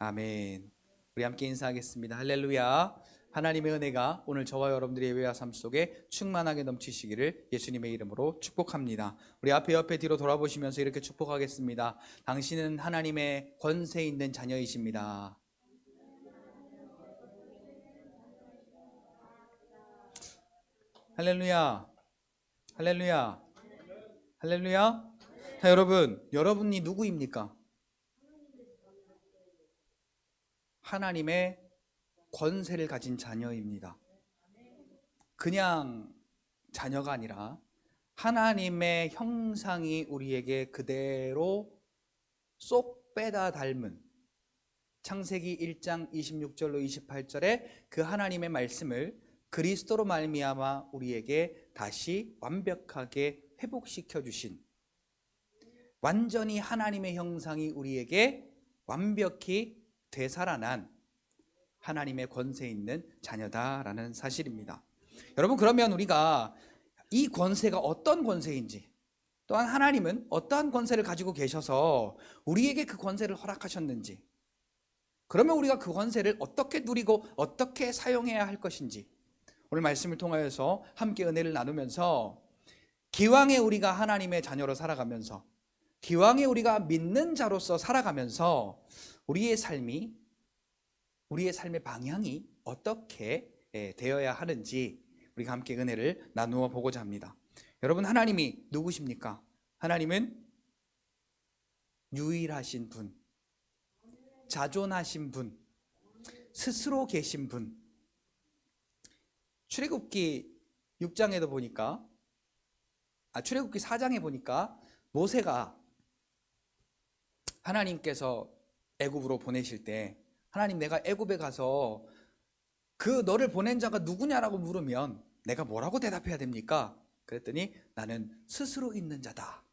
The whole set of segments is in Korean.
아멘. 우리 함께 인사하겠습니다. 할렐루야. 하나님의 은혜가 오늘 저와 여러분들의 예배와 삶 속에 충만하게 넘치시기를 예수님의 이름으로 축복합니다. 우리 앞에 옆에 뒤로 돌아보시면서 이렇게 축복하겠습니다. 당신은 하나님의 권세 있는 자녀이십니다. 할렐루야. 할렐루야. 할렐루야. 자, 여러분이 누구입니까? 하나님의 권세를 가진 자녀입니다. 그냥 자녀가 아니라 하나님의 형상이 우리에게 그대로 쏙 빼다 닮은 창세기 1장 26절로 28절에 그 하나님의 말씀을 그리스도로 말미암아 우리에게 다시 완벽하게 회복시켜 주신, 완전히 하나님의 형상이 우리에게 완벽히 되살아난 하나님의 권세 있는 자녀다라는 사실입니다. 여러분, 그러면 우리가 이 권세가 어떤 권세인지, 또한 하나님은 어떠한 권세를 가지고 계셔서 우리에게 그 권세를 허락하셨는지, 그러면 우리가 그 권세를 어떻게 누리고 어떻게 사용해야 할 것인지, 오늘 말씀을 통하여서 함께 은혜를 나누면서 기왕에 우리가 하나님의 자녀로 살아가면서, 기왕에 우리가 믿는 자로서 살아가면서 우리의 삶의 방향이 어떻게 되어야 하는지 우리가 함께 은혜를 나누어 보고자 합니다. 여러분, 하나님이 누구십니까? 하나님은 유일하신 분, 자존하신 분, 스스로 계신 분. 출애굽기 6장에도 보니까, 출애굽기 4장에 보니까 모세가 하나님께서 애굽으로 보내실 때, 하나님, 내가 애굽에 가서 그 너를 보낸 자가 누구냐라고 물으면 내가 뭐라고 대답해야 됩니까? 그랬더니 나는 스스로 있는 자다.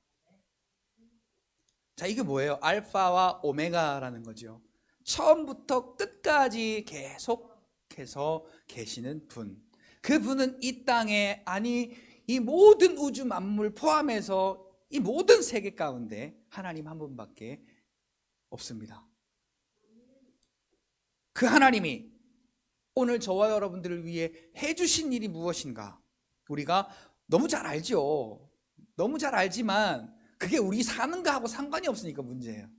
자, 이게 뭐예요? 알파와 오메가라는 거죠. 처음부터 끝까지 계속해서 계시는 분. 그분은 이 땅에, 아니 이 모든 우주 만물 포함해서 이 모든 세계 가운데 하나님 한 분밖에 없습니다. 그 하나님이 오늘 저와 여러분들을 위해 해주신 일이 무엇인가? 우리가 너무 잘 알죠. 너무 잘 알지만 그게 우리 사는가 하고 상관이 없으니까 문제예요.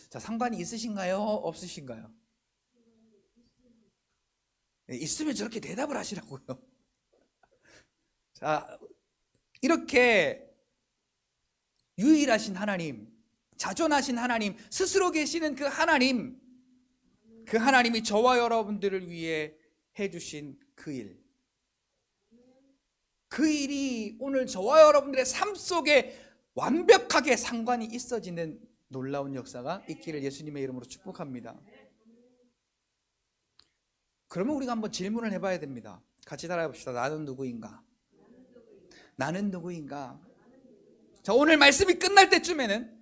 자, 상관이 있으신가요? 없으신가요? 네, 있으면 저렇게 대답을 하시라고요. 자, 이렇게 유일하신 하나님, 자존하신 하나님, 스스로 계시는 그 하나님이 저와 여러분들을 위해 해주신 그 일이 오늘 저와 여러분들의 삶 속에 완벽하게 상관이 있어지는 놀라운 역사가 있기를 예수님의 이름으로 축복합니다. 그러면 우리가 한번 질문을 해봐야 됩니다. 같이 따라해 봅시다. 나는 누구인가? 나는 누구인가? 자, 오늘 말씀이 끝날 때쯤에는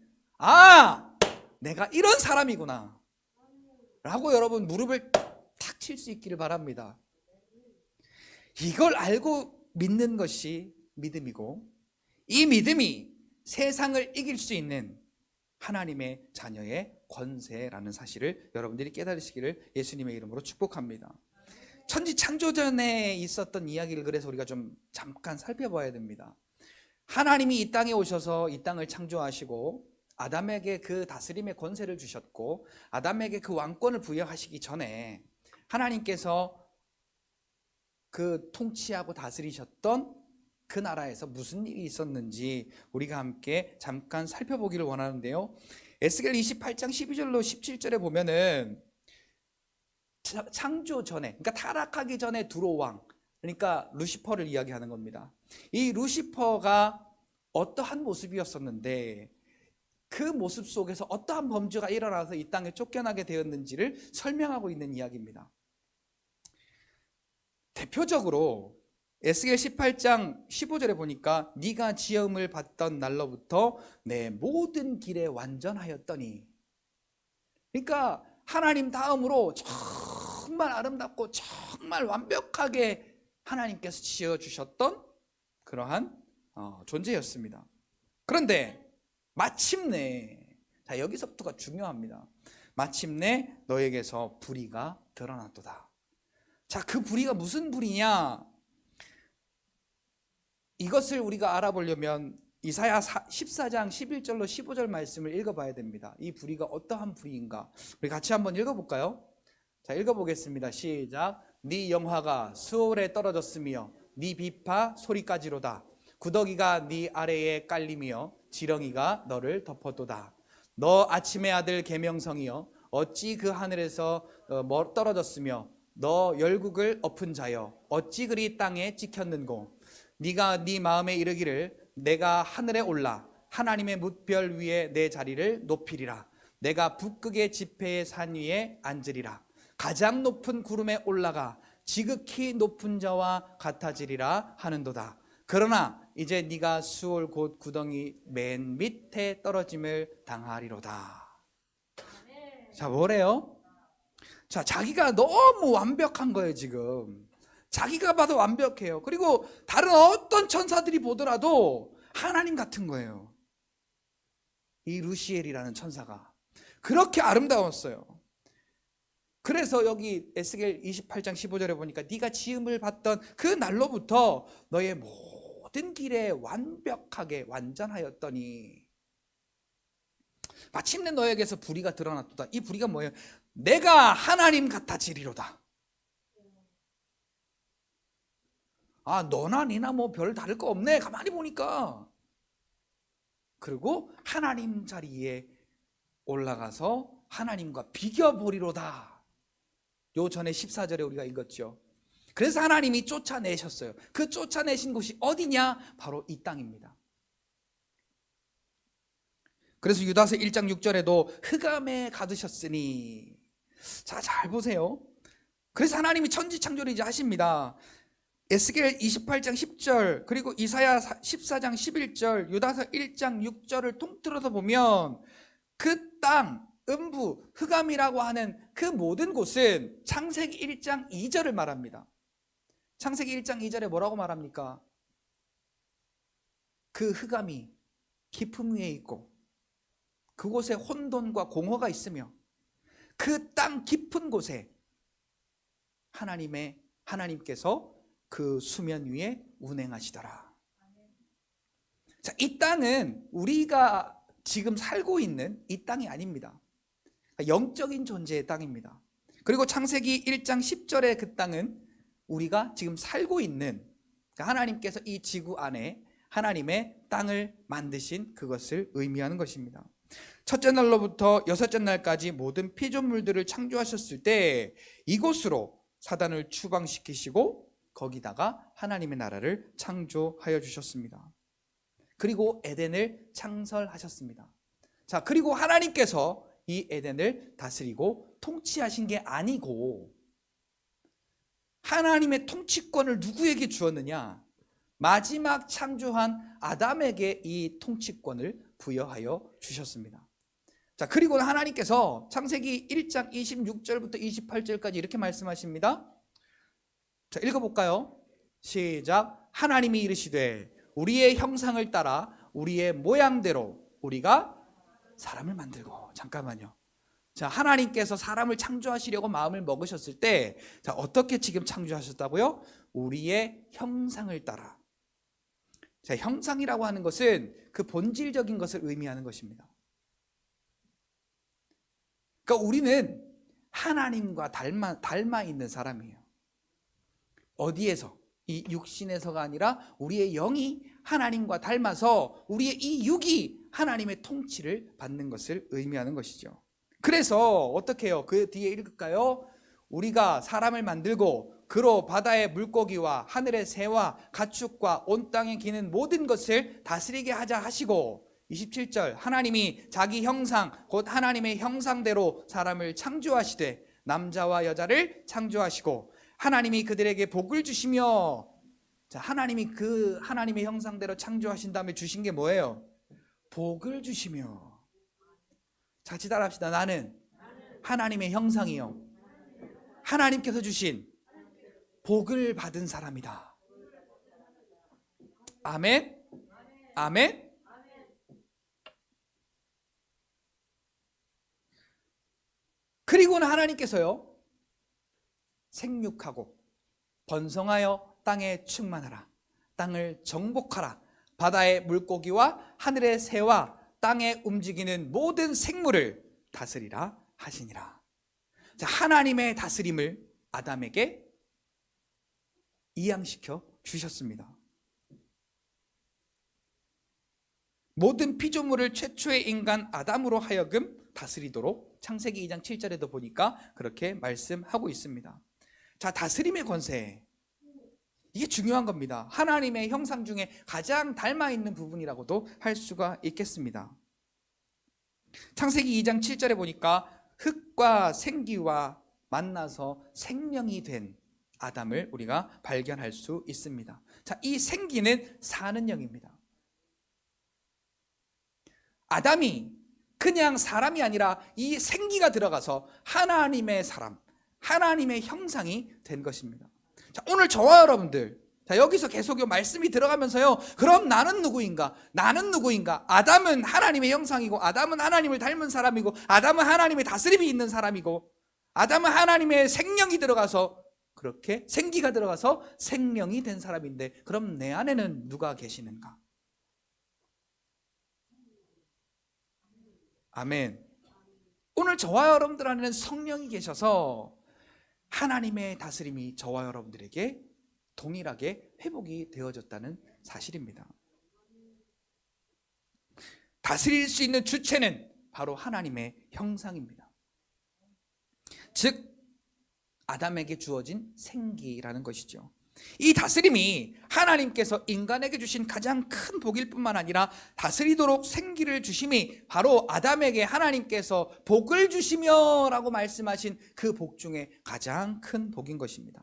내가 이런 사람이구나 라고 여러분 무릎을 탁 칠 수 있기를 바랍니다. 이걸 알고 믿는 것이 믿음이고, 이 믿음이 세상을 이길 수 있는 하나님의 자녀의 권세라는 사실을 여러분들이 깨달으시기를 예수님의 이름으로 축복합니다. 천지 창조 전에 있었던 이야기를 그래서 우리가 좀 잠깐 살펴봐야 됩니다. 하나님이 이 땅에 오셔서 이 땅을 창조하시고 아담에게 그 다스림의 권세를 주셨고 아담에게 그 왕권을 부여하시기 전에 하나님께서 그 통치하고 다스리셨던 그 나라에서 무슨 일이 있었는지 우리가 함께 잠깐 살펴보기를 원하는데요. 에스겔 28장 12절로 17절에 보면은 창조 전에, 그러니까 타락하기 전에 두로왕, 그러니까 루시퍼를 이야기하는 겁니다. 이 루시퍼가 어떠한 모습이었었는데 그 모습 속에서 어떠한 범죄가 일어나서 이 땅에 쫓겨나게 되었는지를 설명하고 있는 이야기입니다. 대표적으로 에스겔 18장 15절에 보니까 네가 지음을 받던 날로부터 내 모든 길에 완전하였더니, 그러니까 하나님 다음으로 정말 아름답고 정말 완벽하게 하나님께서 지어주셨던 그러한 존재였습니다. 그런데 마침내, 자, 여기서부터가 중요합니다. 마침내 너에게서 불의가 드러났도다. 자, 그 불의가 무슨 불의냐? 이것을 우리가 알아보려면 이사야 14장 11절로 15절 말씀을 읽어봐야 됩니다. 이 불의가 어떠한 불의인가? 우리 같이 한번 읽어볼까요? 자, 읽어보겠습니다. 시작. 네 영화가 수월에 떨어졌으며 네 비파 소리까지로다. 구더기가 네 아래에 깔리며 지렁이가 너를 덮었도다. 너 아침의 아들 계명성이여 어찌 그 하늘에서 떨어졌으며 너 열국을 엎은 자여 어찌 그리 땅에 찍혔는고. 네가 네 마음에 이르기를 내가 하늘에 올라 하나님의 뭇별 위에 내 자리를 높이리라. 내가 북극의 지폐의 산 위에 앉으리라. 가장 높은 구름에 올라가 지극히 높은 자와 같아지리라 하는도다. 그러나 이제 네가 수올 곧 구덩이 맨 밑에 떨어짐을 당하리로다. 자, 뭐래요? 자, 자기가 너무 완벽한 거예요. 지금 자기가 봐도 완벽해요. 그리고 다른 어떤 천사들이 보더라도 하나님 같은 거예요. 이 루시엘이라는 천사가 그렇게 아름다웠어요. 그래서 여기 에스겔 28장 15절에 보니까 네가 지음을 받던 그 날로부터 너의 모든 길에 완벽하게 완전하였더니 마침내 너에게서 불의가 드러났도다. 이 불의가 뭐예요? 내가 하나님 같아지리로다. 아, 너나 니나 뭐 별 다를 거 없네. 가만히 보니까. 그리고 하나님 자리에 올라가서 하나님과 비겨보리로다. 요 전에 14절에 우리가 읽었죠. 그래서 하나님이 쫓아내셨어요. 그 쫓아내신 곳이 어디냐? 바로 이 땅입니다. 그래서 유다서 1장 6절에도 흑암에 가두셨으니. 자, 잘 보세요. 그래서 하나님이 천지창조를 이제 하십니다. 에스겔 28장 10절 그리고 이사야 14장 11절 유다서 1장 6절을 통틀어서 보면 그 땅, 음부, 흑암이라고 하는 그 모든 곳은 창세기 1장 2절을 말합니다. 창세기 1장 2절에 뭐라고 말합니까? 그 흑암이 깊음 위에 있고 그곳에 혼돈과 공허가 있으며 그 땅 깊은 곳에 하나님께서 그 수면 위에 운행하시더라. 자, 이 땅은 우리가 지금 살고 있는 이 땅이 아닙니다. 영적인 존재의 땅입니다. 그리고 창세기 1장 10절의 그 땅은 우리가 지금 살고 있는, 하나님께서 이 지구 안에 하나님의 땅을 만드신 그것을 의미하는 것입니다. 첫째 날로부터 여섯째 날까지 모든 피조물들을 창조하셨을 때 이곳으로 사단을 추방시키시고 거기다가 하나님의 나라를 창조하여 주셨습니다. 그리고 에덴을 창설하셨습니다. 자, 그리고 하나님께서 이 에덴을 다스리고 통치하신 게 아니고 하나님의 통치권을 누구에게 주었느냐? 마지막 창조한 아담에게 이 통치권을 부여하여 주셨습니다. 자, 그리고 하나님께서 창세기 1장 26절부터 28절까지 이렇게 말씀하십니다. 자, 읽어볼까요? 시작. 하나님이 이르시되 우리의 형상을 따라 우리의 모양대로 우리가 사람을 만들고. 잠깐만요. 자, 하나님께서 사람을 창조하시려고 마음을 먹으셨을 때, 자, 어떻게 지금 창조하셨다고요? 우리의 형상을 따라. 자, 형상이라고 하는 것은 그 본질적인 것을 의미하는 것입니다. 그러니까 우리는 하나님과 닮아 있는 사람이에요. 어디에서? 이 육신에서가 아니라 우리의 영이 하나님과 닮아서 우리의 이 육이 하나님의 통치를 받는 것을 의미하는 것이죠. 그래서 어떻게 해요? 그 뒤에 읽을까요? 우리가 사람을 만들고 그로 바다의 물고기와 하늘의 새와 가축과 온 땅에 기는 모든 것을 다스리게 하자 하시고, 27절 하나님이 자기 형상 곧 하나님의 형상대로 사람을 창조하시되 남자와 여자를 창조하시고 하나님이 그들에게 복을 주시며. 자, 하나님이 그 하나님의 형상대로 창조하신 다음에 주신 게 뭐예요? 복을 주시며. 같이 따라합시다. 나는 하나님의 형상이요 하나님께서 주신 복을 받은 사람이다. 아멘. 아멘. 그리고는 하나님께서요, 생육하고 번성하여 땅에 충만하라, 땅을 정복하라, 바다의 물고기와 하늘의 새와 땅에 움직이는 모든 생물을 다스리라 하시니라. 자, 하나님의 다스림을 아담에게 이양시켜 주셨습니다. 모든 피조물을 최초의 인간 아담으로 하여금 다스리도록 창세기 2장 7절에도 보니까 그렇게 말씀하고 있습니다. 자, 다스림의 권세, 이게 중요한 겁니다. 하나님의 형상 중에 가장 닮아있는 부분이라고도 할 수가 있겠습니다. 창세기 2장 7절에 보니까 흙과 생기와 만나서 생명이 된 아담을 우리가 발견할 수 있습니다. 자, 이 생기는 사는 영입니다. 아담이 그냥 사람이 아니라 이 생기가 들어가서 하나님의 사람, 하나님의 형상이 된 것입니다. 자, 오늘 저와 여러분들, 자, 여기서 계속 이 말씀이 들어가면서요, 그럼 나는 누구인가? 나는 누구인가? 아담은 하나님의 형상이고, 아담은 하나님을 닮은 사람이고, 아담은 하나님의 다스림이 있는 사람이고, 아담은 하나님의 생명이 들어가서, 그렇게 생기가 들어가서 생명이 된 사람인데, 그럼 내 안에는 누가 계시는가? 아멘. 오늘 저와 여러분들 안에는 성령이 계셔서 하나님의 다스림이 저와 여러분들에게 동일하게 회복이 되어졌다는 사실입니다. 다스릴 수 있는 주체는 바로 하나님의 형상입니다. 즉 아담에게 주어진 생기라는 것이죠. 이 다스림이 하나님께서 인간에게 주신 가장 큰 복일 뿐만 아니라 다스리도록 생기를 주심이 바로 아담에게 하나님께서 복을 주시며 라고 말씀하신 그 복 중에 가장 큰 복인 것입니다.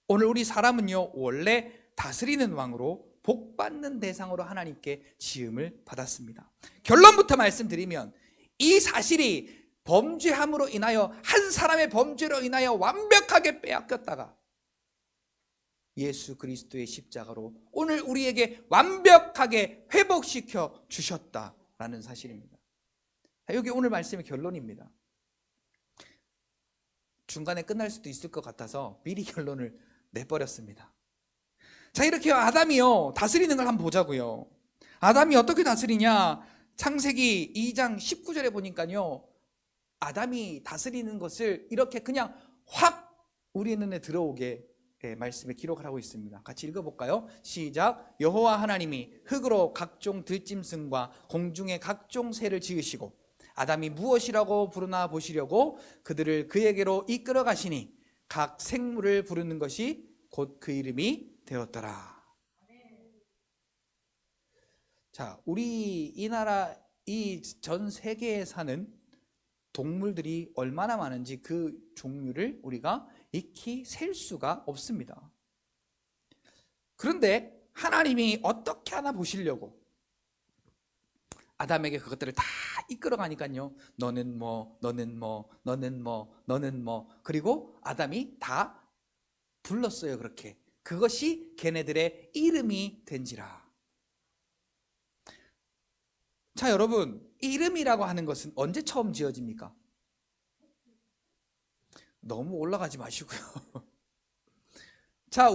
오늘 우리 사람은요, 원래 다스리는 왕으로 복받는 대상으로 하나님께 지음을 받았습니다. 결론부터 말씀드리면 이 사실이 범죄함으로 인하여, 한 사람의 범죄로 인하여 완벽하게 빼앗겼다가 예수 그리스도의 십자가로 오늘 우리에게 완벽하게 회복시켜 주셨다라는 사실입니다. 여기 오늘 말씀의 결론입니다. 중간에 끝날 수도 있을 것 같아서 미리 결론을 내버렸습니다. 자, 이렇게 아담이요, 다스리는 걸 한번 보자고요. 아담이 어떻게 다스리냐? 창세기 2장 19절에 보니까요, 아담이 다스리는 것을 이렇게 그냥 확 우리 눈에 들어오게 말씀에 기록을 하고 있습니다. 같이 읽어볼까요? 시작. 여호와 하나님이 흙으로 각종 들짐승과 공중의 각종 새를 지으시고 아담이 무엇이라고 부르나 보시려고 그들을 그에게로 이끌어 가시니 각 생물을 부르는 것이 곧 그 이름이 되었더라. 자, 우리 이 나라, 이 전 세계에 사는 동물들이 얼마나 많은지 그 종류를 우리가 익히 셀 수가 없습니다. 그런데 하나님이 어떻게 하나 보시려고 아담에게 그것들을 다 이끌어 가니까요, 너는 뭐, 너는 뭐, 너는 뭐, 너는 뭐, 그리고 아담이 다 불렀어요. 그렇게 그것이 걔네들의 이름이 된지라. 자, 여러분, 이름이라고 하는 것은 언제 처음 지어집니까? 너무 올라가지 마시고요. 자,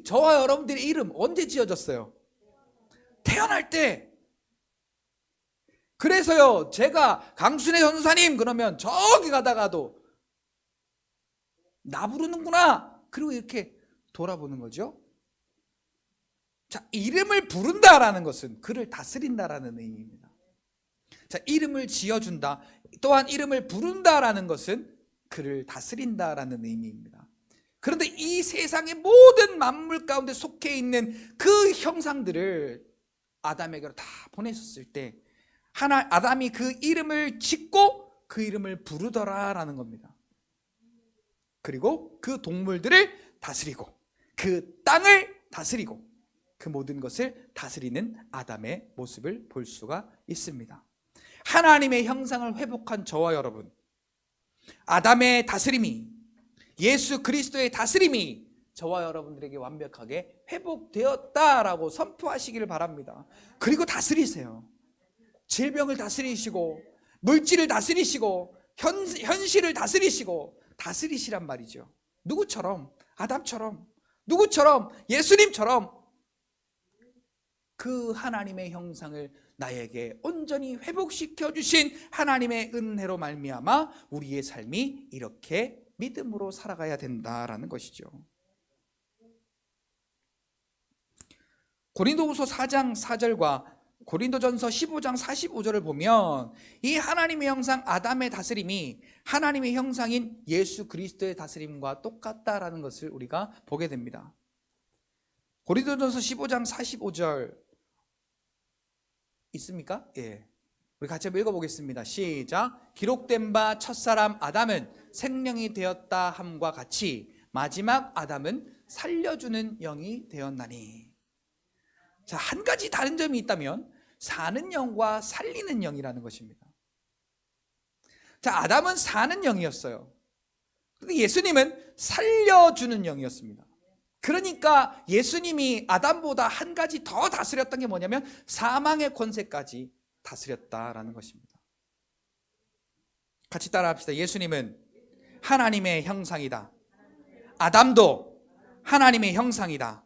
저와 여러분들의 이름 언제 지어졌어요? 태어날 때. 그래서요, 제가 강순애 전사님 그러면 저기 가다가도 나 부르는구나, 그리고 이렇게 돌아보는 거죠. 자, 이름을 부른다라는 것은 그를 다스린다라는 의미입니다. 자, 이름을 지어준다, 또한 이름을 부른다라는 것은 그를 다스린다라는 의미입니다. 그런데 이 세상의 모든 만물 가운데 속해 있는 그 형상들을 아담에게로 다 보내셨을 때 아담이 그 이름을 짓고 그 이름을 부르더라라는 겁니다. 그리고 그 동물들을 다스리고 그 땅을 다스리고 그 모든 것을 다스리는 아담의 모습을 볼 수가 있습니다. 하나님의 형상을 회복한 저와 여러분, 아담의 다스림이, 예수 그리스도의 다스림이 저와 여러분들에게 완벽하게 회복되었다라고 선포하시기를 바랍니다. 그리고 다스리세요. 질병을 다스리시고 물질을 다스리시고 현실을 다스리시란 말이죠. 누구처럼? 아담처럼, 누구처럼? 예수님처럼 그 하나님의 형상을 나에게 온전히 회복시켜 주신 하나님의 은혜로 말미암아 우리의 삶이 이렇게 믿음으로 살아가야 된다라는 것이죠. 고린도후서 4장 4절과 고린도전서 15장 45절을 보면 이 하나님의 형상 아담의 다스림이 하나님의 형상인 예수 그리스도의 다스림과 똑같다라는 것을 우리가 보게 됩니다. 고린도전서 15장 45절 있습니까? 예. 우리 같이 한번 읽어보겠습니다. 시작. 기록된 바 첫사람 아담은 생명이 되었다 함과 같이 마지막 아담은 살려주는 영이 되었나니. 자, 한 가지 다른 점이 있다면 사는 영과 살리는 영이라는 것입니다. 자, 아담은 사는 영이었어요. 근데 예수님은 살려주는 영이었습니다. 그러니까 예수님이 아담보다 한 가지 더 다스렸던 게 뭐냐면 사망의 권세까지 다스렸다라는 것입니다. 같이 따라합시다. 예수님은 하나님의 형상이다. 아담도 하나님의 형상이다.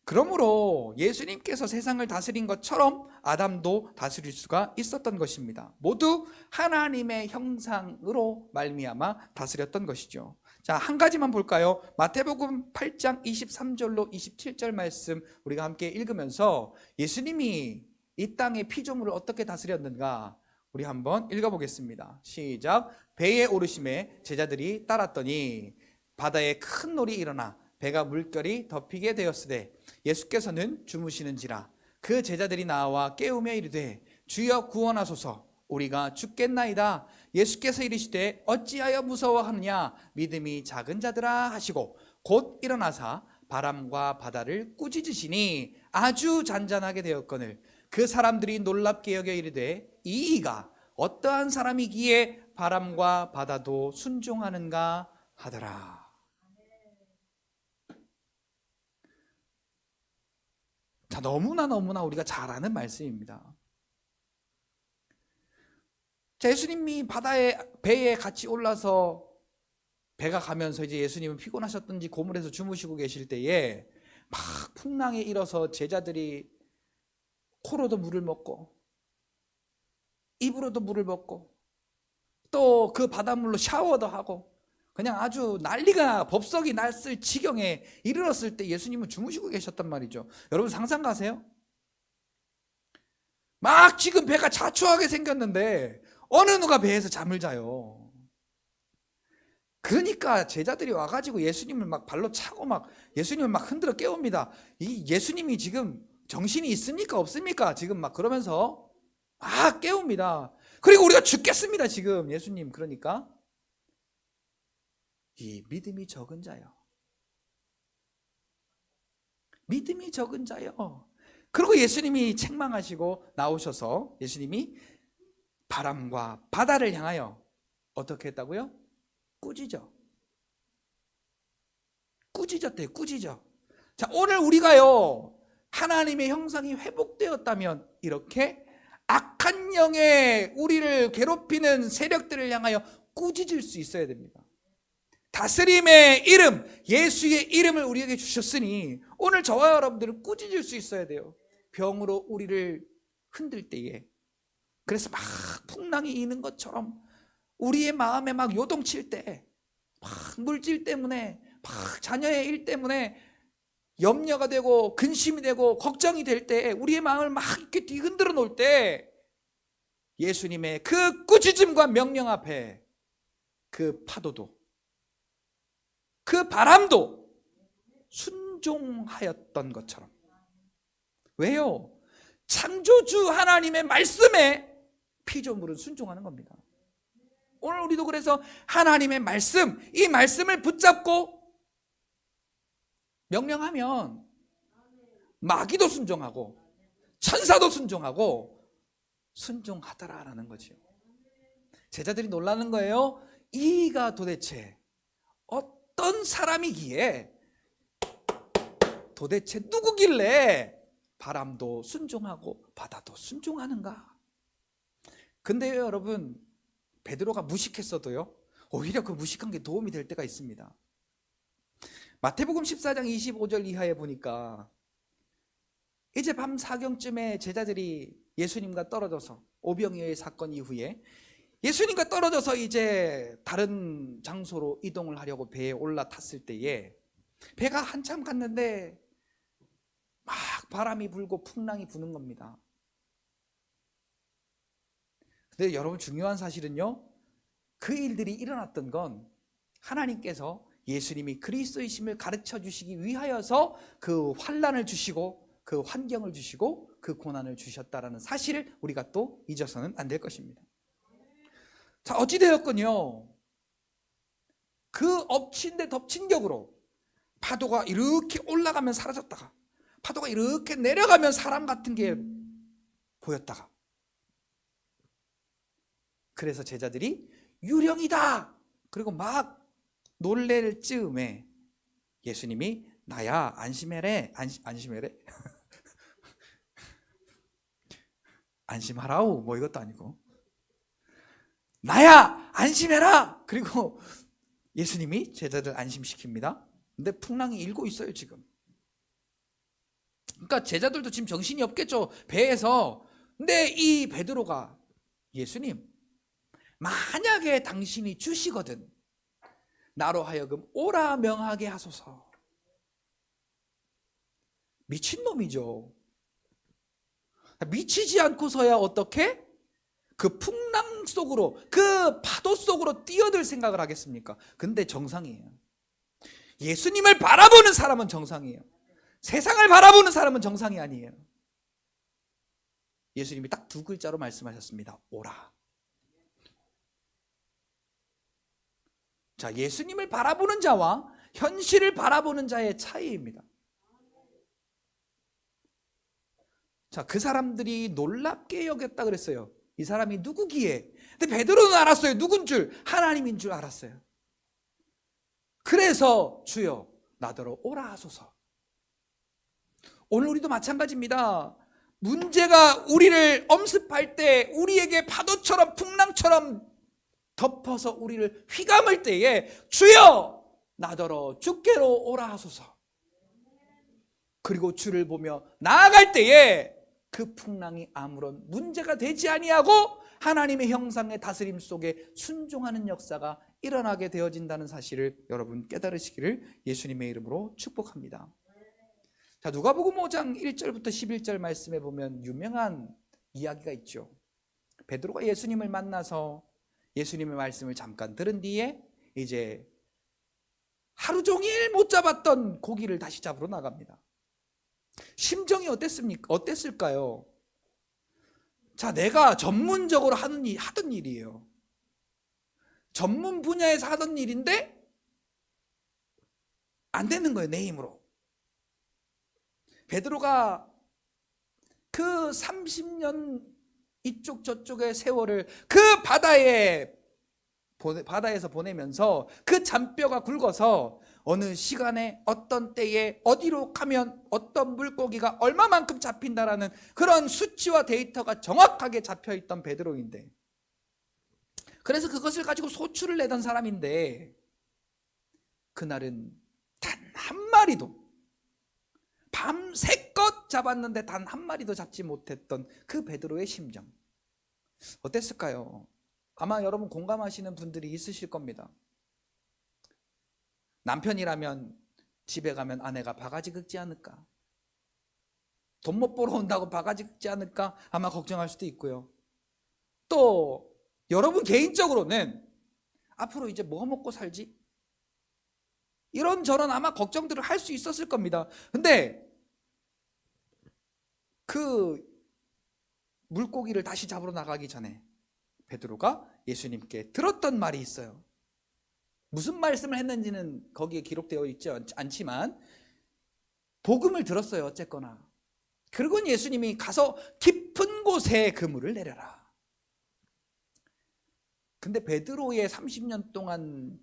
그러므로 예수님께서 세상을 다스린 것처럼 아담도 다스릴 수가 있었던 것입니다. 모두 하나님의 형상으로 말미암아 다스렸던 것이죠. 자, 한 가지만 볼까요? 마태복음 8장 23절로 27절 말씀 우리가 함께 읽으면서 예수님이 이 땅의 피조물을 어떻게 다스렸는가 우리 한번 읽어보겠습니다. 시작. 배에 오르심에 제자들이 따랐더니 바다에 큰 놀이 일어나 배가 물결이 덮이게 되었으되 예수께서는 주무시는지라 그 제자들이 나와 깨우며 이르되 주여 구원하소서 우리가 죽겠나이다. 예수께서 이르시되 어찌하여 무서워하느냐 믿음이 작은 자들아 하시고 곧 일어나사 바람과 바다를 꾸짖으시니 아주 잔잔하게 되었거늘 그 사람들이 놀랍게 여겨 이르되 이 이가 어떠한 사람이기에 바람과 바다도 순종하는가 하더라. 자, 너무나 우리가 잘 아는 말씀입니다. 자, 예수님이 배에 같이 올라서 배가 가면서 이제 예수님은 피곤하셨던지 고물에서 주무시고 계실 때에 막 풍랑에 일어서 제자들이 코로도 물을 먹고 입으로도 물을 먹고 또 그 바닷물로 샤워도 하고 그냥 아주 난리가 법석이 났을 지경에 이르렀을 때 예수님은 주무시고 계셨단 말이죠. 여러분 상상 가세요? 막 지금 배가 자초하게 생겼는데 어느 누가 배에서 잠을 자요. 그러니까 제자들이 와가지고 예수님을 막 발로 차고 막 예수님을 막 흔들어 깨웁니다. 이 예수님이 지금 정신이 있습니까 없습니까? 지금 막 그러면서 막 깨웁니다. 그리고 우리가 죽겠습니다 지금 예수님. 그러니까 이 믿음이 적은 자요. 믿음이 적은 자요. 그리고 예수님이 책망하시고 나오셔서 예수님이 바람과 바다를 향하여 어떻게 했다고요? 꾸짖었대요. 꾸짖어. 자, 오늘 우리가요 하나님의 형상이 회복되었다면 이렇게 악한 영의 우리를 괴롭히는 세력들을 향하여 꾸짖을 수 있어야 됩니다. 다스림의 이름, 예수의 이름을 우리에게 주셨으니 오늘 저와 여러분들은 꾸짖을 수 있어야 돼요. 병으로 우리를 흔들 때에. 그래서 막 풍랑이 이는 것처럼 우리의 마음에 막 요동칠 때, 막 물질 때문에, 막 자녀의 일 때문에 염려가 되고 근심이 되고 걱정이 될 때, 우리의 마음을 막 이렇게 뒤흔들어 놓을 때 예수님의 그 꾸짖음과 명령 앞에 그 파도도 그 바람도 순종하였던 것처럼. 왜요? 창조주 하나님의 말씀에 피조물은 순종하는 겁니다. 오늘 우리도 그래서 하나님의 말씀, 이 말씀을 붙잡고 명령하면 마귀도 순종하고 천사도 순종하고 순종하더라라는 거죠. 제자들이 놀라는 거예요. 이가 도대체 어떤 사람이기에 도대체 누구길래 바람도 순종하고 바다도 순종하는가? 근데요 여러분, 베드로가 무식했어도요 오히려 그 무식한 게 도움이 될 때가 있습니다. 마태복음 14장 25절 이하에 보니까 이제 밤 사경쯤에 제자들이 예수님과 떨어져서 오병이어의 사건 이후에 예수님과 떨어져서 이제 다른 장소로 이동을 하려고 배에 올라탔을 때에 배가 한참 갔는데 막 바람이 불고 풍랑이 부는 겁니다. 근데 여러분 중요한 사실은요, 그 일들이 일어났던 건 하나님께서 예수님이 그리스도이심을 가르쳐 주시기 위하여서 그 환난을 주시고 그 환경을 주시고 그 고난을 주셨다라는 사실을 우리가 또 잊어서는 안 될 것입니다. 자, 어찌되었건요, 그 엎친 데 덮친 격으로 파도가 이렇게 올라가면 사라졌다가 파도가 이렇게 내려가면 사람 같은 게 보였다가, 그래서 제자들이 유령이다 그리고 막 놀랄 즈음에 예수님이 나야 안심해래 안심해래 안심하라우 뭐 이것도 아니고 나야 안심해라. 그리고 예수님이 제자들 안심시킵니다. 근데 풍랑이 일고 있어요 지금. 그러니까 제자들도 지금 정신이 없겠죠 배에서. 근데 이 베드로가 예수님, 만약에 당신이 주시거든 나로 하여금 오라 명하게 하소서. 미친놈이죠. 미치지 않고서야 어떻게 그 풍랑 속으로 그 파도 속으로 뛰어들 생각을 하겠습니까? 근데 정상이에요. 예수님을 바라보는 사람은 정상이에요. 세상을 바라보는 사람은 정상이 아니에요. 예수님이 딱 두 글자로 말씀하셨습니다. 오라. 자, 예수님을 바라보는 자와 현실을 바라보는 자의 차이입니다. 자, 그 사람들이 놀랍게 여겼다 그랬어요. 이 사람이 누구기에? 근데 베드로는 알았어요. 누군 줄? 하나님인 줄 알았어요. 그래서 주여 나더러 오라 하소서. 오늘 우리도 마찬가지입니다. 문제가 우리를 엄습할 때, 우리에게 파도처럼 풍랑처럼 덮어서 우리를 휘감을 때에 주여 나더러 주께로 오라 하소서. 그리고 주를 보며 나아갈 때에 그 풍랑이 아무런 문제가 되지 아니하고 하나님의 형상의 다스림 속에 순종하는 역사가 일어나게 되어진다는 사실을 여러분 깨달으시기를 예수님의 이름으로 축복합니다. 자, 누가복음 5장 1절부터 11절 말씀에 보면 유명한 이야기가 있죠. 베드로가 예수님을 만나서 예수님의 말씀을 잠깐 들은 뒤에 이제 하루 종일 못 잡았던 고기를 다시 잡으러 나갑니다. 심정이 어땠을까요? 자, 내가 전문적으로 하던 일이에요. 전문 분야에서 하던 일인데 안 되는 거예요, 내 힘으로. 베드로가 그 30년 이쪽 저쪽의 세월을 그 바다에서 보내면서 그 잔뼈가 굵어서 어느 시간에 어떤 때에 어디로 가면 어떤 물고기가 얼마만큼 잡힌다라는 그런 수치와 데이터가 정확하게 잡혀있던 베드로인데, 그래서 그것을 가지고 소출을 내던 사람인데 그날은 단 한 마리도, 밤새껏 잡았는데 단 한 마리도 잡지 못했던 그 베드로의 심정 어땠을까요? 아마 여러분 공감하시는 분들이 있으실 겁니다. 남편이라면 집에 가면 아내가 바가지 긁지 않을까? 돈 못 벌어 온다고 바가지 긁지 않을까? 아마 걱정할 수도 있고요. 또 여러분 개인적으로는 앞으로 이제 뭐 먹고 살지? 이런저런 아마 걱정들을 할 수 있었을 겁니다. 근데 그 물고기를 다시 잡으러 나가기 전에 베드로가 예수님께 들었던 말이 있어요. 무슨 말씀을 했는지는 거기에 기록되어 있지 않지만 복음을 들었어요. 어쨌거나. 그리고 예수님이 가서 깊은 곳에 그물을 내려라. 근데 베드로의 30년 동안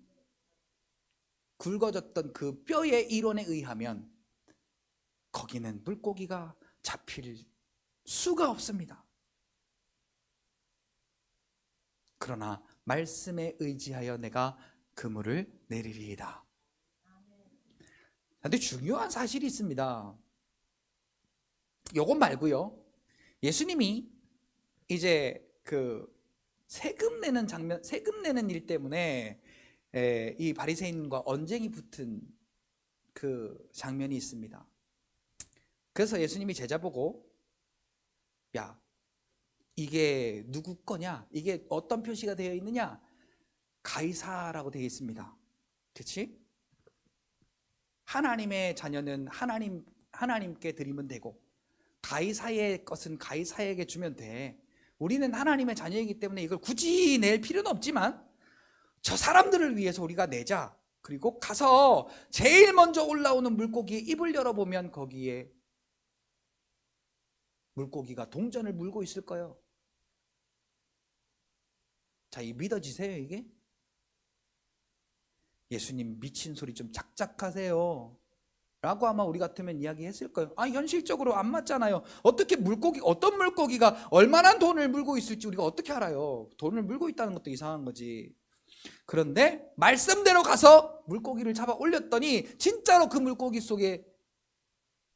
굵어졌던 그 뼈의 이론에 의하면 거기는 물고기가 잡힐 수가 없습니다. 그러나 말씀에 의지하여 내가 그물을 내리리이다. 그런데 중요한 사실이 있습니다. 요것 말고요, 예수님이 이제 그 세금 내는 장면, 세금 내는 일 때문에 이 바리새인과 언쟁이 붙은 그 장면이 있습니다. 그래서 예수님이 제자 보고, 야, 이게 누구 거냐? 이게 어떤 표시가 되어 있느냐? 가이사라고 되어 있습니다. 그렇지? 하나님의 자녀는 하나님께 드리면 되고, 가이사의 것은 가이사에게 주면 돼. 우리는 하나님의 자녀이기 때문에 이걸 굳이 낼 필요는 없지만 저 사람들을 위해서 우리가 내자. 그리고 가서 제일 먼저 올라오는 물고기의 입을 열어보면 거기에 물고기가 동전을 물고 있을 거예요. 자, 이 믿어지세요 이게? 예수님 미친 소리 좀 작작하세요 라고 아마 우리 같으면 이야기했을 거예요. 아, 현실적으로 안 맞잖아요. 어떻게 어떤 물고기가 얼마나 돈을 물고 있을지 우리가 어떻게 알아요? 돈을 물고 있다는 것도 이상한 거지. 그런데 말씀대로 가서 물고기를 잡아 올렸더니 진짜로 그 물고기 속에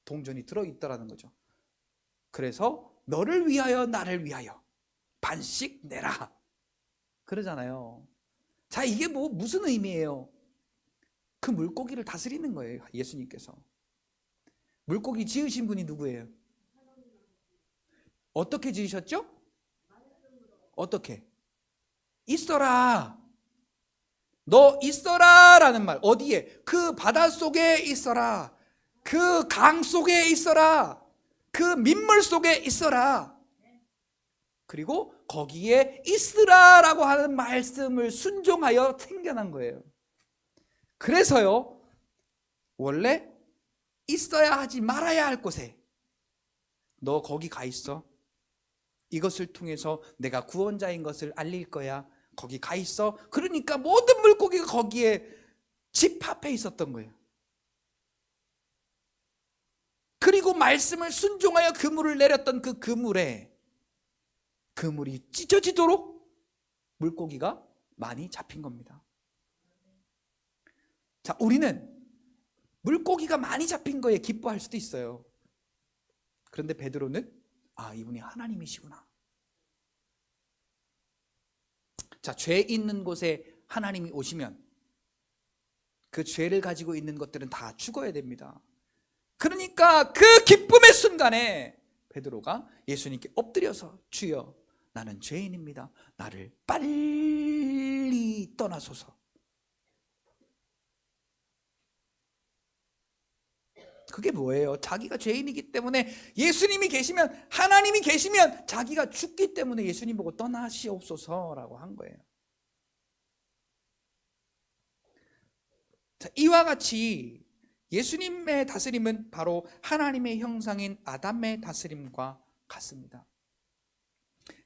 동전이 들어있더라는 거죠. 그래서 너를 위하여 나를 위하여 반씩 내라 그러잖아요. 자, 이게 무슨 의미예요? 그 물고기를 다스리는 거예요. 예수님께서. 물고기 지으신 분이 누구예요? 어떻게 지으셨죠? 어떻게? 있어라. 너 있어라 라는 말. 어디에? 그 바닷속에 있어라. 그 강 속에 있어라. 그 민물 속에 있어라. 그리고 거기에 있으라 라고 하는 말씀을 순종하여 생겨난 거예요. 그래서요, 원래 있어야 하지 말아야 할 곳에 너 거기 가 있어. 이것을 통해서 내가 구원자인 것을 알릴 거야. 거기 가 있어. 그러니까 모든 물고기가 거기에 집합해 있었던 거예요. 그리고 말씀을 순종하여 그물을 내렸던 그 그물에 그물이 찢어지도록 물고기가 많이 잡힌 겁니다. 자, 우리는 물고기가 많이 잡힌 거에 기뻐할 수도 있어요. 그런데 베드로는 이분이 하나님이시구나. 자, 죄 있는 곳에 하나님이 오시면 그 죄를 가지고 있는 것들은 다 죽어야 됩니다. 그러니까 그 기쁨의 순간에 베드로가 예수님께 엎드려서 주여, 나는 죄인입니다. 나를 빨리 떠나소서. 그게 뭐예요? 자기가 죄인이기 때문에 예수님이 계시면, 하나님이 계시면 자기가 죽기 때문에 예수님 보고 떠나시옵소서라고 한 거예요. 자, 이와 같이 예수님의 다스림은 바로 하나님의 형상인 아담의 다스림과 같습니다.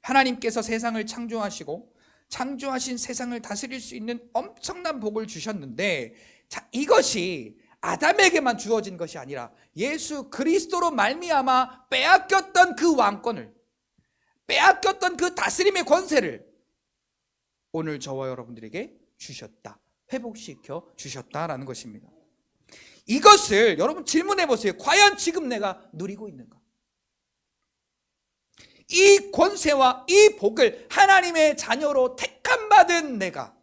하나님께서 세상을 창조하시고 창조하신 세상을 다스릴 수 있는 엄청난 복을 주셨는데, 자, 이것이 아담에게만 주어진 것이 아니라 예수 그리스도로 말미암아 빼앗겼던 그 왕권을, 빼앗겼던 그 다스림의 권세를 오늘 저와 여러분들에게 주셨다, 회복시켜 주셨다라는 것입니다. 이것을 여러분 질문해 보세요. 과연 지금 내가 누리고 있는가? 이 권세와 이 복을 하나님의 자녀로 택함 받은 내가,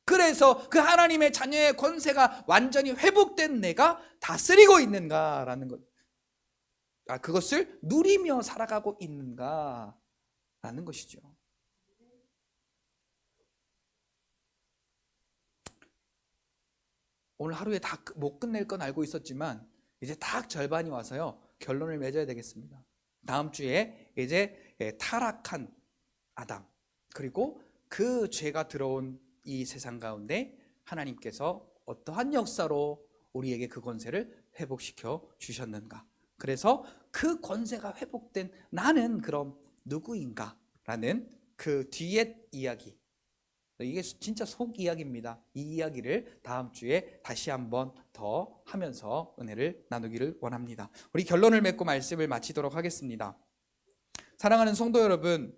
그래서 그 하나님의 자녀의 권세가 완전히 회복된 내가 다스리고 있는가라는 것, 그것을 누리며 살아가고 있는가라는 것이죠. 오늘 하루에 다 못 끝낼 건 알고 있었지만 이제 딱 절반이 와서요, 결론을 맺어야 되겠습니다. 다음 주에 이제 타락한 아담, 그리고 그 죄가 들어온 이 세상 가운데 하나님께서 어떠한 역사로 우리에게 그 권세를 회복시켜 주셨는가, 그래서 그 권세가 회복된 나는 그럼 누구인가 라는 그 뒤에 이야기, 이게 진짜 속 이야기입니다. 이 이야기를 다음 주에 다시 한번 더 하면서 은혜를 나누기를 원합니다. 우리 결론을 맺고 말씀을 마치도록 하겠습니다. 사랑하는 성도 여러분,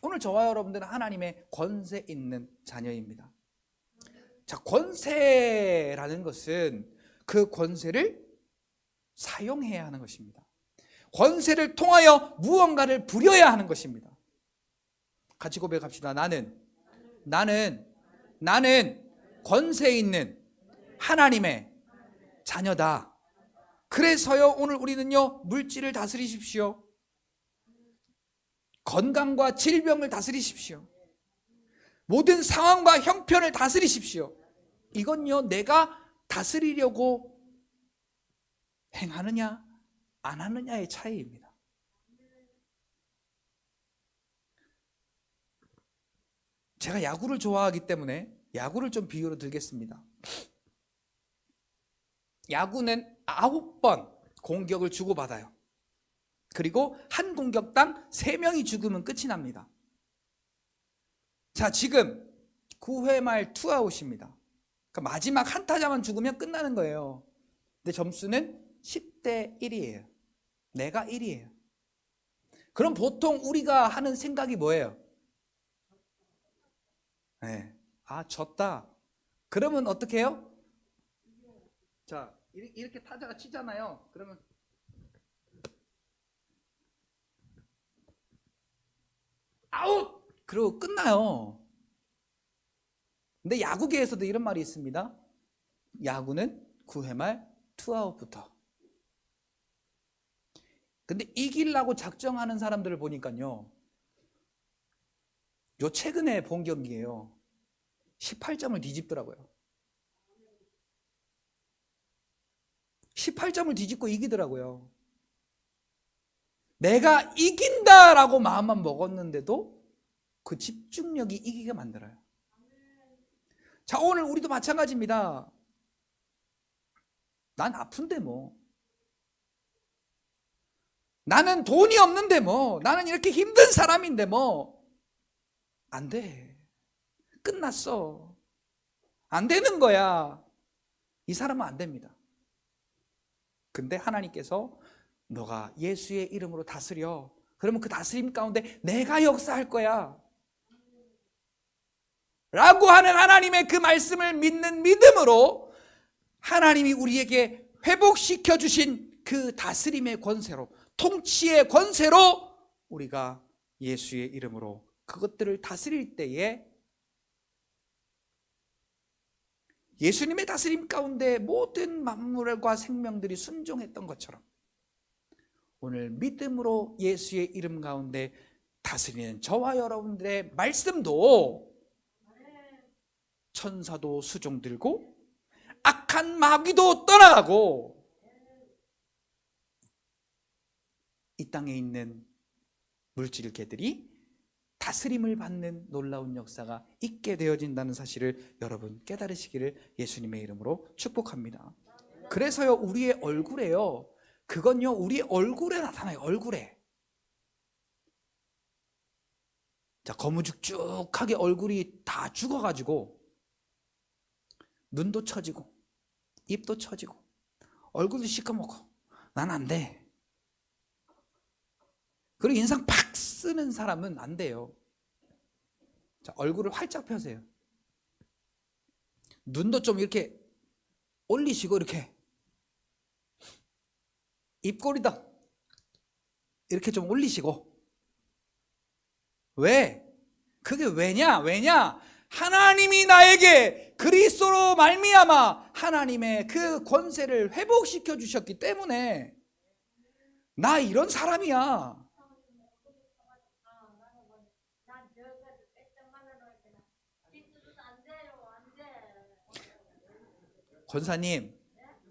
오늘 저와 여러분들은 하나님의 권세 있는 자녀입니다. 자, 권세라는 것은 그 권세를 사용해야 하는 것입니다. 권세를 통하여 무언가를 부려야 하는 것입니다. 같이 고백합시다. 나는 권세 있는 하나님의 자녀다. 그래서요, 오늘 우리는요, 물질을 다스리십시오. 건강과 질병을 다스리십시오. 모든 상황과 형편을 다스리십시오. 이건요, 내가 다스리려고 행하느냐 안 하느냐의 차이입니다. 제가 야구를 좋아하기 때문에 야구를 좀 비유로 들겠습니다. 야구는 9번 공격을 주고받아요. 그리고 한 공격당 3명이 죽으면 끝이 납니다. 자, 지금 9회 말 투아웃입니다. 그러니까 마지막 한 타자만 죽으면 끝나는 거예요. 근데 점수는 10대 1이에요. 내가 1이에요. 그럼 보통 우리가 하는 생각이 뭐예요? 네. 아, 졌다. 그러면 어떻게 해요? 자, 이렇게 타자가 치잖아요. 그러면 아웃! 그러고 끝나요. 근데 야구계에서도 이런 말이 있습니다. 야구는 9회 말 투아웃부터. 근데 이기려고 작정하는 사람들을 보니까요, 요 최근에 본 경기예요. 18점을 뒤집더라고요. 18점을 뒤집고 이기더라고요. 내가 이긴다라고 마음만 먹었는데도 그 집중력이 이기게 만들어요. 자, 오늘 우리도 마찬가지입니다. 난 아픈데 뭐, 나는 돈이 없는데 뭐, 나는 이렇게 힘든 사람인데 뭐, 안 돼. 끝났어. 안 되는 거야. 이 사람은 안 됩니다. 근데 하나님께서 너가 예수의 이름으로 다스려. 그러면 그 다스림 가운데 내가 역사할 거야. 라고 하는 하나님의 그 말씀을 믿는 믿음으로 하나님이 우리에게 회복시켜 주신 그 다스림의 권세로, 통치의 권세로 우리가 예수의 이름으로 그것들을 다스릴 때에 예수님의 다스림 가운데 모든 만물과 생명들이 순종했던 것처럼 오늘 믿음으로 예수의 이름 가운데 다스리는 저와 여러분들의 말씀도 천사도 수종들고 악한 마귀도 떠나가고 이 땅에 있는 물질개들이 다스림을 받는 놀라운 역사가 있게 되어진다는 사실을 여러분 깨달으시기를 예수님의 이름으로 축복합니다. 그래서요, 우리의 얼굴에요, 그건요, 우리의 얼굴에 나타나요. 얼굴에. 자, 거무죽죽하게 얼굴이 다 죽어가지고 눈도 처지고 입도 처지고 얼굴도 시커멓고 난 안 돼. 그리고 인상 팍 쓰는 사람은 안 돼요. 자, 얼굴을 활짝 펴세요. 눈도 좀 이렇게 올리시고 이렇게 입꼬리다 이렇게 좀 올리시고. 왜? 그게 왜냐? 하나님이 나에게 그리스도로 말미암아 하나님의 그 권세를 회복시켜 주셨기 때문에 나 이런 사람이야.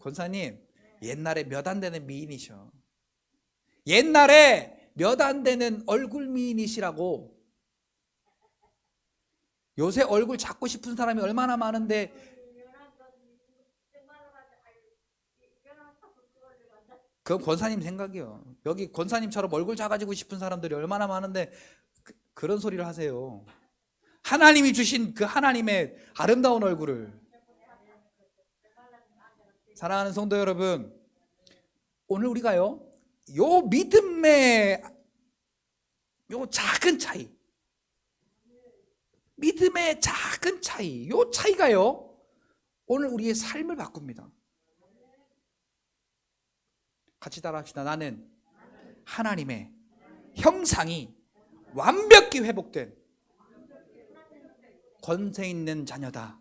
권사님 옛날에 몇 안 되는 미인이셔. 옛날에 몇 안 되는 얼굴 미인이시라고. 요새 얼굴 잡고 싶은 사람이 얼마나 많은데. 그건 권사님 생각이요. 여기 권사님처럼 얼굴 작아지고 싶은 사람들이 얼마나 많은데 그런 소리를 하세요. 하나님이 주신 그 하나님의 아름다운 얼굴을. 사랑하는 성도 여러분, 오늘 우리가요, 요 믿음의 요 작은 차이, 믿음의 작은 차이, 요 차이가요 오늘 우리의 삶을 바꿉니다. 같이 따라합시다. 나는 하나님의 형상이 완벽히 회복된 권세 있는 자녀다.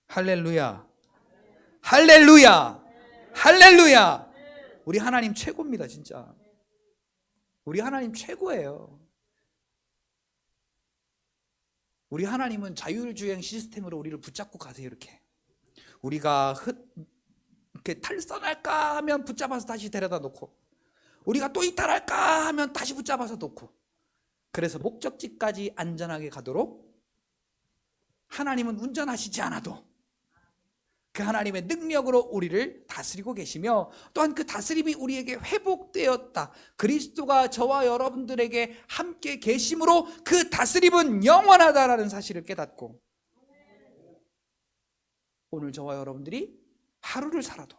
할렐루야, 할렐루야, 할렐루야. 우리 하나님 최고입니다. 진짜 우리 하나님 최고예요. 우리 하나님은 자율주행 시스템으로 우리를 붙잡고 가세요. 이렇게 우리가 이렇게 탈선할까 하면 붙잡아서 다시 데려다 놓고, 우리가 또 이탈할까 하면 다시 붙잡아서 놓고, 그래서 목적지까지 안전하게 가도록 하나님은 운전하시지 않아도 그 하나님의 능력으로 우리를 다스리고 계시며, 또한 그 다스림이 우리에게 회복되었다. 그리스도가 저와 여러분들에게 함께 계심으로 그 다스림은 영원하다라는 사실을 깨닫고, 오늘 저와 여러분들이 하루를 살아도,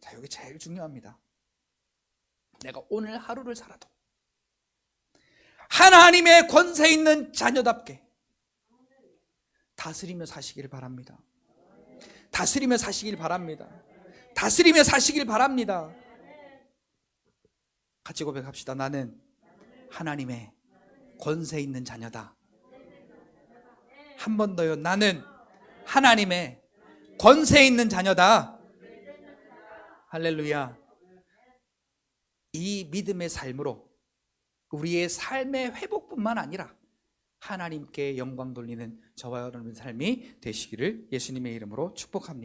자, 여기 제일 중요합니다. 내가 오늘 하루를 살아도 하나님의 권세 있는 자녀답게 다스리며 사시길 바랍니다. 다스리며 사시길 바랍니다. 다스리며 사시길 바랍니다. 같이 고백합시다. 나는 하나님의 권세 있는 자녀다. 한 번 더요. 나는 하나님의 권세 있는 자녀다. 할렐루야. 이 믿음의 삶으로 우리의 삶의 회복뿐만 아니라 하나님께 영광 돌리는 저와 여러분의 삶이 되시기를 예수님의 이름으로 축복합니다.